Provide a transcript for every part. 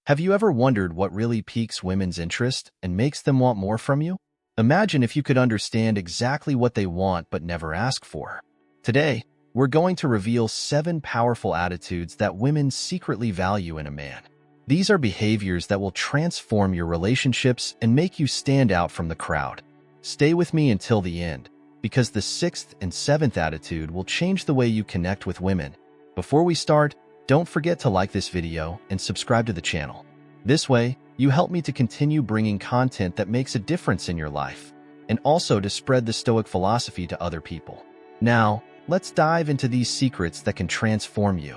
Have you ever wondered what really piques women's interest and makes them want more from you? Imagine if you could understand exactly what they want but never ask for. Today, we're going to reveal 7 powerful attitudes that women secretly value in a man. These are behaviors that will transform your relationships and make you stand out from the crowd. Stay with me until the end, because the 6th and 7th attitude will change the way you connect with women. Before we start, don't forget to like this video and subscribe to the channel. This way, you help me to continue bringing content that makes a difference in your life, and also to spread the Stoic philosophy to other people. Now, let's dive into these secrets that can transform you.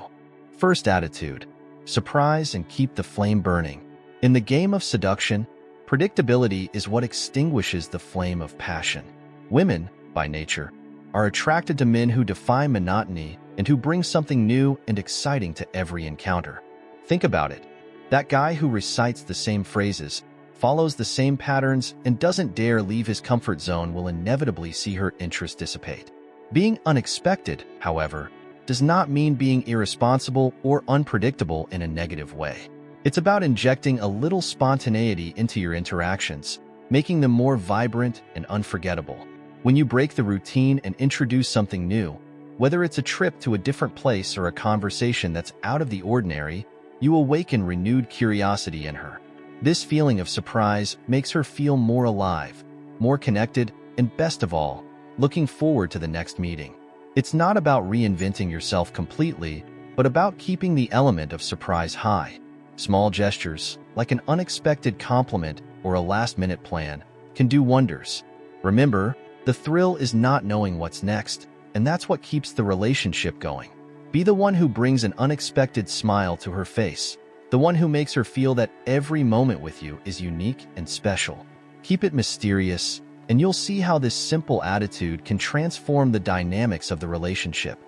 First attitude: surprise and keep the flame burning. In the game of seduction, predictability is what extinguishes the flame of passion. Women, by nature, are attracted to men who defy monotony and who bring something new and exciting to every encounter. Think about it. That guy who recites the same phrases, follows the same patterns, and doesn't dare leave his comfort zone will inevitably see her interest dissipate. Being unexpected, however, does not mean being irresponsible or unpredictable in a negative way. It's about injecting a little spontaneity into your interactions, making them more vibrant and unforgettable. When you break the routine and introduce something new, whether it's a trip to a different place or a conversation that's out of the ordinary, you awaken renewed curiosity in her. This feeling of surprise makes her feel more alive, more connected, and best of all, looking forward to the next meeting. It's not about reinventing yourself completely, but about keeping the element of surprise high. Small gestures, like an unexpected compliment or a last-minute plan, can do wonders. Remember, the thrill is not knowing what's next, and that's what keeps the relationship going. Be the one who brings an unexpected smile to her face, the one who makes her feel that every moment with you is unique and special. Keep it mysterious, and you'll see how this simple attitude can transform the dynamics of the relationship.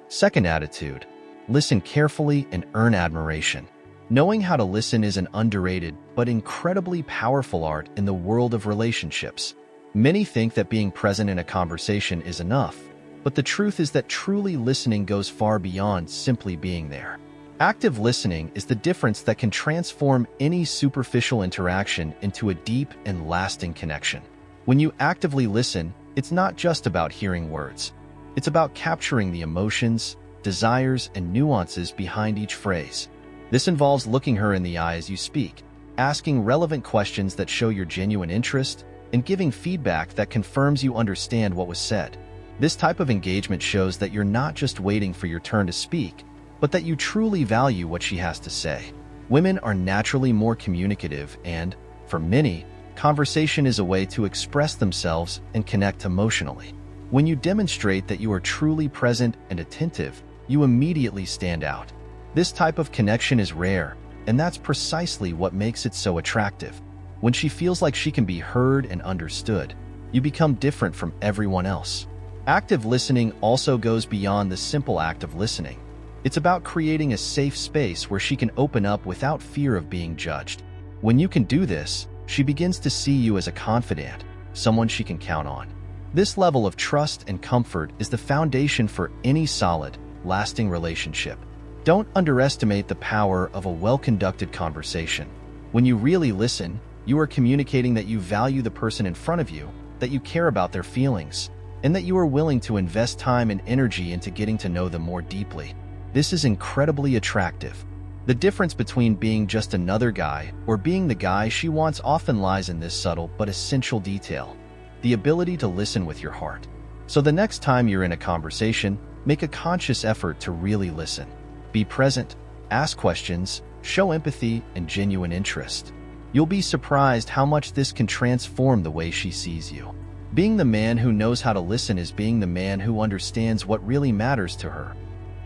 Second attitude: listen carefully and earn admiration. Knowing how to listen is an underrated but incredibly powerful art in the world of relationships. Many think that being present in a conversation is enough, but the truth is that truly listening goes far beyond simply being there. Active listening is the difference that can transform any superficial interaction into a deep and lasting connection. When you actively listen, it's not just about hearing words. It's about capturing the emotions, desires, and nuances behind each phrase. This involves looking her in the eye as you speak, asking relevant questions that show your genuine interest, and giving feedback that confirms you understand what was said. This type of engagement shows that you're not just waiting for your turn to speak, but that you truly value what she has to say. Women are naturally more communicative and, for many, conversation is a way to express themselves and connect emotionally. When you demonstrate that you are truly present and attentive, you immediately stand out. This type of connection is rare, and that's precisely what makes it so attractive. When she feels like she can be heard and understood, you become different from everyone else. Active listening also goes beyond the simple act of listening. It's about creating a safe space where she can open up without fear of being judged. When you can do this, she begins to see you as a confidant, someone she can count on. This level of trust and comfort is the foundation for any solid, lasting relationship. Don't underestimate the power of a well-conducted conversation. When you really listen, you are communicating that you value the person in front of you, that you care about their feelings, and that you are willing to invest time and energy into getting to know them more deeply. This is incredibly attractive. The difference between being just another guy or being the guy she wants often lies in this subtle but essential detail: the ability to listen with your heart. So the next time you're in a conversation, make a conscious effort to really listen. Be present, ask questions, show empathy and genuine interest. You'll be surprised how much this can transform the way she sees you. Being the man who knows how to listen is being the man who understands what really matters to her.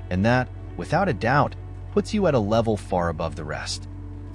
And that, without a doubt, puts you at a level far above the rest.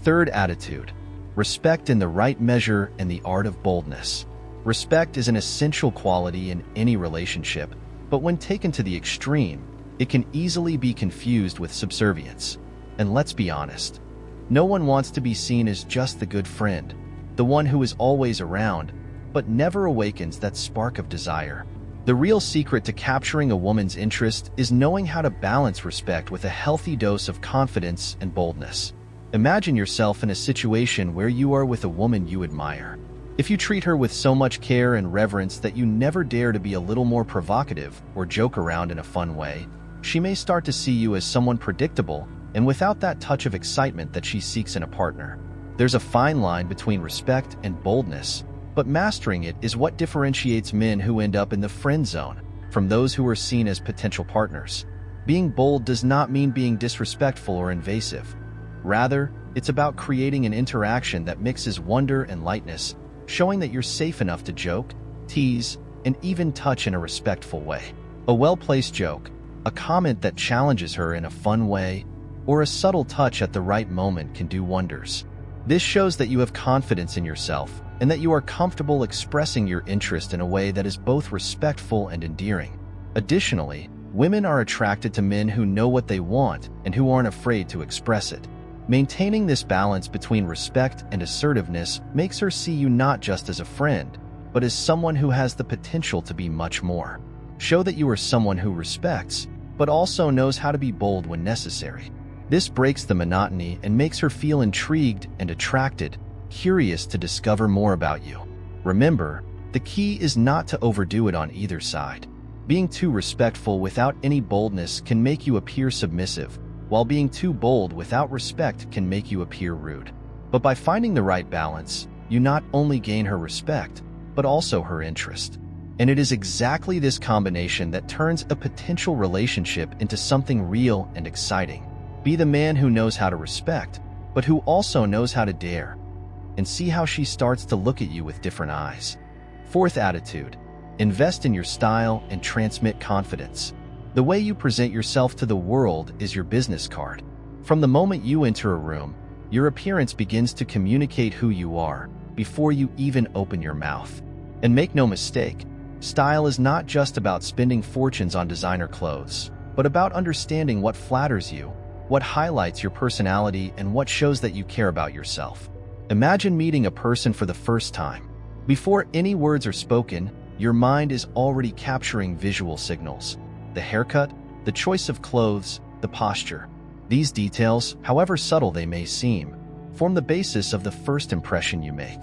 Third attitude: respect in the right measure and the art of boldness. Respect is an essential quality in any relationship, but when taken to the extreme, it can easily be confused with subservience. And let's be honest, no one wants to be seen as just the good friend, the one who is always around, but never awakens that spark of desire. The real secret to capturing a woman's interest is knowing how to balance respect with a healthy dose of confidence and boldness. Imagine yourself in a situation where you are with a woman you admire. If you treat her with so much care and reverence that you never dare to be a little more provocative or joke around in a fun way, she may start to see you as someone predictable and without that touch of excitement that she seeks in a partner. There's a fine line between respect and boldness, but mastering it is what differentiates men who end up in the friend zone from those who are seen as potential partners. Being bold does not mean being disrespectful or invasive. Rather, it's about creating an interaction that mixes wonder and lightness, showing that you're safe enough to joke, tease, and even touch in a respectful way. A well-placed joke, a comment that challenges her in a fun way, or a subtle touch at the right moment can do wonders. This shows that you have confidence in yourself and that you are comfortable expressing your interest in a way that is both respectful and endearing. Additionally, women are attracted to men who know what they want and who aren't afraid to express it. Maintaining this balance between respect and assertiveness makes her see you not just as a friend, but as someone who has the potential to be much more. Show that you are someone who respects, but also knows how to be bold when necessary. This breaks the monotony and makes her feel intrigued and attracted, curious to discover more about you. Remember, the key is not to overdo it on either side. Being too respectful without any boldness can make you appear submissive, while being too bold without respect can make you appear rude. But by finding the right balance, you not only gain her respect, but also her interest. And it is exactly this combination that turns a potential relationship into something real and exciting. Be the man who knows how to respect, but who also knows how to dare, and see how she starts to look at you with different eyes. Fourth attitude: invest in your style and transmit confidence. The way you present yourself to the world is your business card. From the moment you enter a room, your appearance begins to communicate who you are before you even open your mouth. And make no mistake, style is not just about spending fortunes on designer clothes, but about understanding what flatters you, what highlights your personality, and what shows that you care about yourself. Imagine meeting a person for the first time. Before any words are spoken, your mind is already capturing visual signals. The haircut, the choice of clothes, the posture. These details, however subtle they may seem, form the basis of the first impression you make.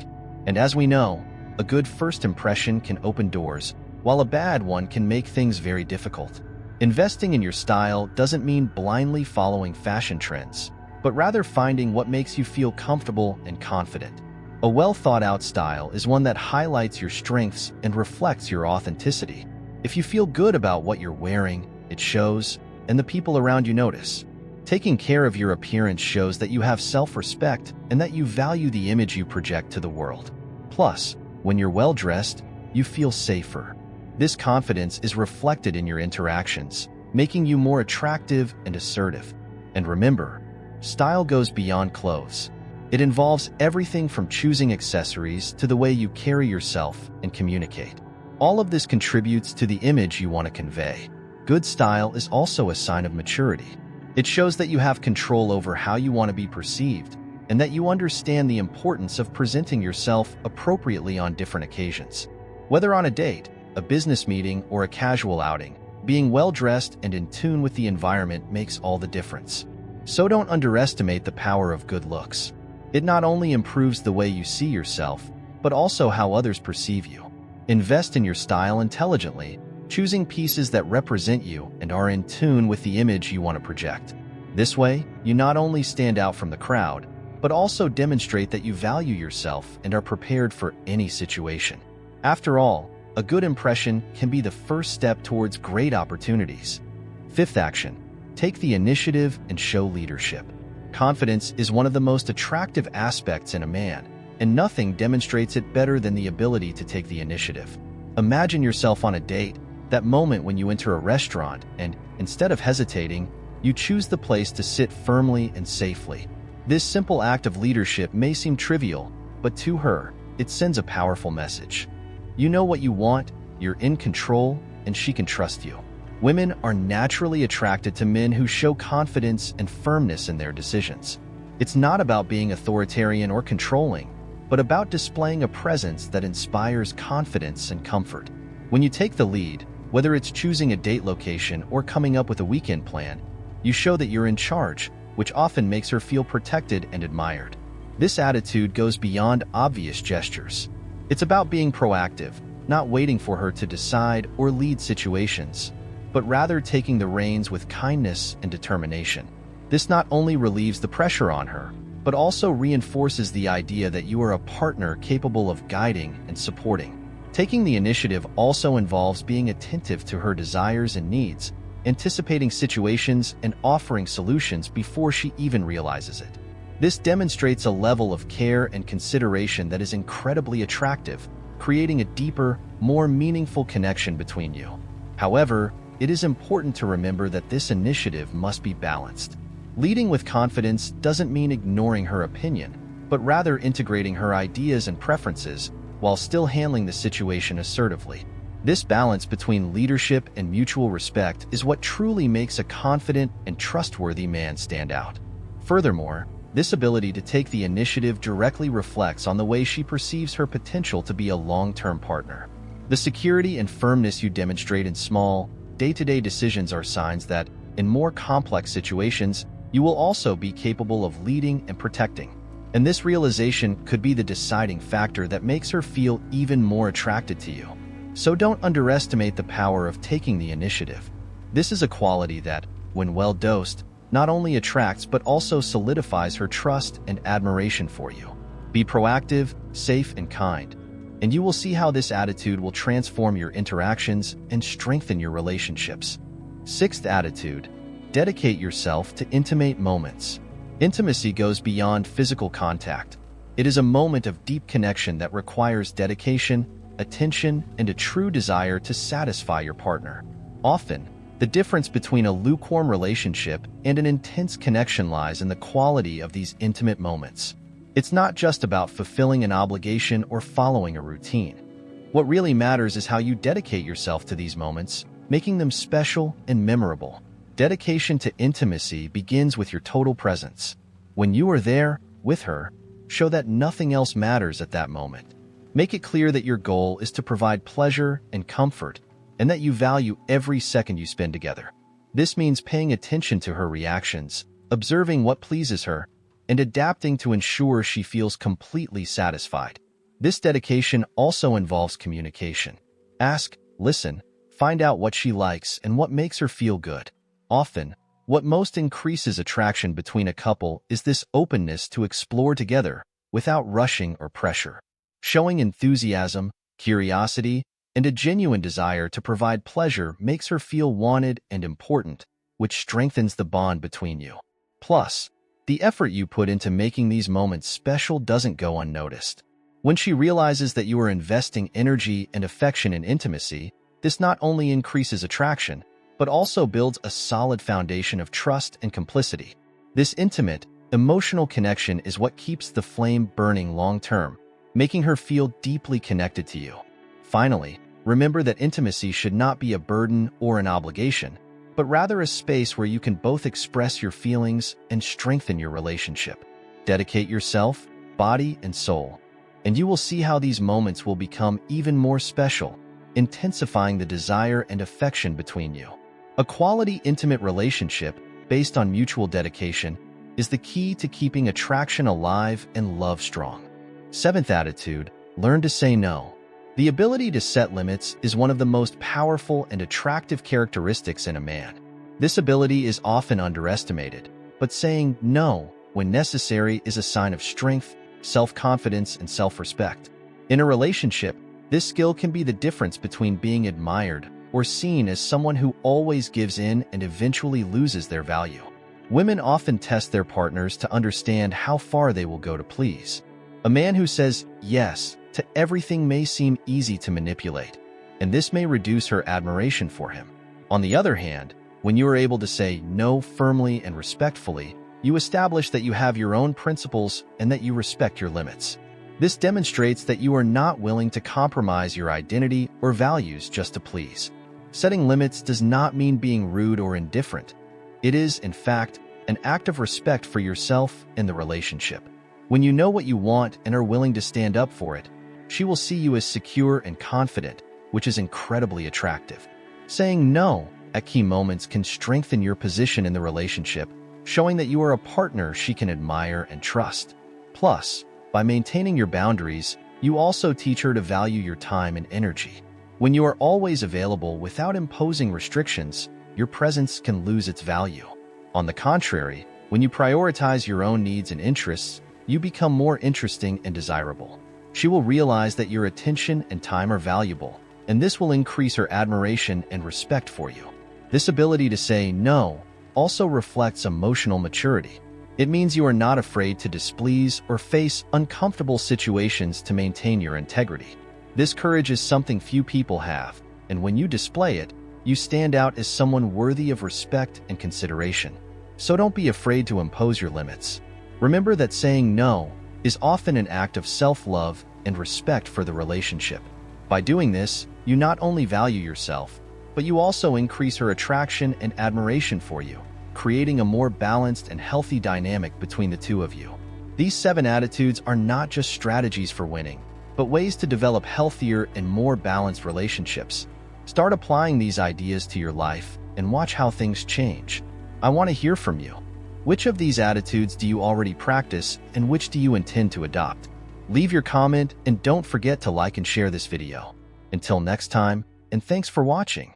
And as we know, a good first impression can open doors, while a bad one can make things very difficult. Investing in your style doesn't mean blindly following fashion trends, but rather finding what makes you feel comfortable and confident. A well-thought-out style is one that highlights your strengths and reflects your authenticity. If you feel good about what you're wearing, it shows, and the people around you notice. Taking care of your appearance shows that you have self-respect and that you value the image you project to the world. Plus, when you're well-dressed, you feel safer. This confidence is reflected in your interactions, making you more attractive and assertive. And remember, style goes beyond clothes. It involves everything from choosing accessories to the way you carry yourself and communicate. All of this contributes to the image you want to convey. Good style is also a sign of maturity. It shows that you have control over how you want to be perceived and that you understand the importance of presenting yourself appropriately on different occasions. Whether on a date, a business meeting, or a casual outing, being well-dressed and in tune with the environment makes all the difference. So don't underestimate the power of good looks. It not only improves the way you see yourself, but also how others perceive you. Invest in your style intelligently, choosing pieces that represent you and are in tune with the image you want to project. This way, you not only stand out from the crowd, but also demonstrate that you value yourself and are prepared for any situation. After all, a good impression can be the first step towards great opportunities. Fifth action: take the initiative and show leadership. Confidence is one of the most attractive aspects in a man, and nothing demonstrates it better than the ability to take the initiative. Imagine yourself on a date, that moment when you enter a restaurant and, instead of hesitating, you choose the place to sit firmly and safely. This simple act of leadership may seem trivial, but to her, it sends a powerful message. You know what you want, you're in control, and she can trust you. Women are naturally attracted to men who show confidence and firmness in their decisions. It's not about being authoritarian or controlling, but about displaying a presence that inspires confidence and comfort. When you take the lead, whether it's choosing a date location or coming up with a weekend plan, you show that you're in charge, which often makes her feel protected and admired. This attitude goes beyond obvious gestures. It's about being proactive, not waiting for her to decide or lead situations, but rather taking the reins with kindness and determination. This not only relieves the pressure on her, but also reinforces the idea that you are a partner capable of guiding and supporting. Taking the initiative also involves being attentive to her desires and needs, anticipating situations and offering solutions before she even realizes it. This demonstrates a level of care and consideration that is incredibly attractive, creating a deeper, more meaningful connection between you. However, it is important to remember that this initiative must be balanced. Leading with confidence doesn't mean ignoring her opinion, but rather integrating her ideas and preferences while still handling the situation assertively. This balance between leadership and mutual respect is what truly makes a confident and trustworthy man stand out. Furthermore, this ability to take the initiative directly reflects on the way she perceives her potential to be a long-term partner. The security and firmness you demonstrate in small, day-to-day decisions are signs that, in more complex situations, you will also be capable of leading and protecting. And this realization could be the deciding factor that makes her feel even more attracted to you. So don't underestimate the power of taking the initiative. This is a quality that, when well dosed, not only attracts but also solidifies her trust and admiration for you. Be proactive, safe, and kind, and you will see how this attitude will transform your interactions and strengthen your relationships. Sixth attitude: dedicate yourself to intimate moments. Intimacy goes beyond physical contact. It is a moment of deep connection that requires dedication, attention, and a true desire to satisfy your partner. Often, the difference between a lukewarm relationship and an intense connection lies in the quality of these intimate moments. It's not just about fulfilling an obligation or following a routine. What really matters is how you dedicate yourself to these moments, making them special and memorable. Dedication to intimacy begins with your total presence. When you are there, with her, show that nothing else matters at that moment. Make it clear that your goal is to provide pleasure and comfort, and that you value every second you spend together. This means paying attention to her reactions, observing what pleases her, and adapting to ensure she feels completely satisfied. This dedication also involves communication. Ask, listen, find out what she likes and what makes her feel good. Often, what most increases attraction between a couple is this openness to explore together without rushing or pressure. Showing enthusiasm, curiosity, and a genuine desire to provide pleasure makes her feel wanted and important, which strengthens the bond between you. Plus, the effort you put into making these moments special doesn't go unnoticed. When she realizes that you are investing energy and affection in intimacy, this not only increases attraction, but also builds a solid foundation of trust and complicity. This intimate, emotional connection is what keeps the flame burning long-term, making her feel deeply connected to you. Finally, remember that intimacy should not be a burden or an obligation, but rather a space where you can both express your feelings and strengthen your relationship. Dedicate yourself, body and soul, and you will see how these moments will become even more special, intensifying the desire and affection between you. A quality, intimate relationship based on mutual dedication is the key to keeping attraction alive and love strong. Seventh attitude: learn to say no. The ability to set limits is one of the most powerful and attractive characteristics in a man. This ability is often underestimated, but saying no when necessary is a sign of strength, self-confidence, and self-respect. In a relationship, this skill can be the difference between being admired or seen as someone who always gives in and eventually loses their value. Women often test their partners to understand how far they will go to please. A man who says yes to everything may seem easy to manipulate, and this may reduce her admiration for him. On the other hand, when you are able to say no firmly and respectfully, you establish that you have your own principles and that you respect your limits. This demonstrates that you are not willing to compromise your identity or values just to please. Setting limits does not mean being rude or indifferent. It is, in fact, an act of respect for yourself and the relationship. When you know what you want and are willing to stand up for it, she will see you as secure and confident, which is incredibly attractive. Saying no at key moments can strengthen your position in the relationship showing that you are a partner she can admire and trust. Plus, by maintaining your boundaries, you also teach her to value your time and energy. When you are always available without imposing restrictions, your presence can lose its value. On the contrary, when you prioritize your own needs and interests, you become more interesting and desirable. She will realize that your attention and time are valuable, and this will increase her admiration and respect for you. This ability to say no also reflects emotional maturity. It means you are not afraid to displease or face uncomfortable situations to maintain your integrity. This courage is something few people have, and when you display it, you stand out as someone worthy of respect and consideration. So don't be afraid to impose your limits. Remember that saying no is often an act of self-love and respect for the relationship. By doing this, you not only value yourself, but you also increase her attraction and admiration for you, creating a more balanced and healthy dynamic between the two of you. These 7 attitudes are not just strategies for winning, but ways to develop healthier and more balanced relationships. Start applying these ideas to your life and watch how things change. I want to hear from you. Which of these attitudes do you already practice, and which do you intend to adopt? Leave your comment and don't forget to like and share this video. Until next time, and thanks for watching.